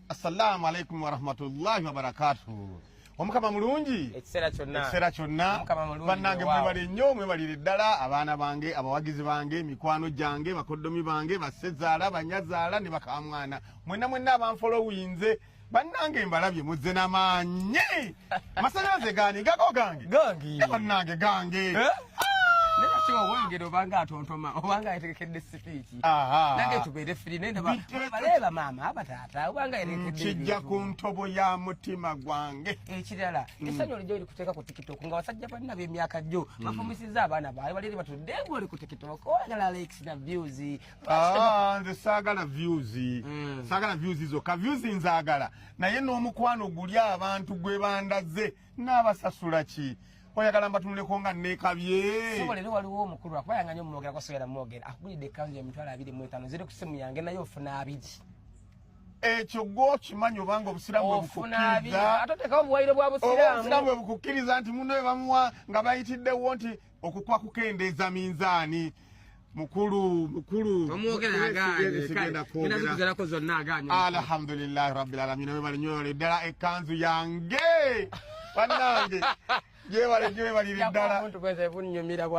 Assalamu alaikum wa rahmatullahi wa barakatuh. Omukama mulungi ekisera kyonna bannange mwebale nnyo mwebalire ddala abaana bange abawagizi bange mikwano gyange bakoddomi bange bassezaala banyazaala ne bakamwana mwenna abanfolowinze bannange mbalabye muzze n'amaanyi amasanyalaze gani gago gange bannange gange nena sio wengere obanga atontoma obanga yetekedde speech nange tubere free nenda baleba mama abatata obanga yetekedde kijja ku ntobo ya mutima gwange ekirala esanyo lijo likuteeka ku TikTok nga wasajja banna b'emyaka jjo bafumisiza abaana bawe baliri batudde ngoli ku TikTok oyagala likes na views nze saagala views zo ka views nzaagala naye n'omukwano guli abantu gwe bandaze n'abasasula ki oyagala mbatunuleko nga nekabye so lero waliwo omukulu akbayanganya omwogera kwasogera mwogera akugulidde kanzu ya mitwalo 25 ziri ku simu yange nayo ofuna abiri ekyo gwo kimanyi obanga obusiramu obukukkiriza atotekawo obuwaire bwa busiramu bwe bukukkiriza nti muno bamuwa nga bayitiddewo nti okukwa kukendeeza minzaani mukulu omwogera aganye zonna aganye alhamdulillahi rabbil alamin webale nnyo ddala ekanzu yange bannange gyebale ddala omuntu kweza ebunyumira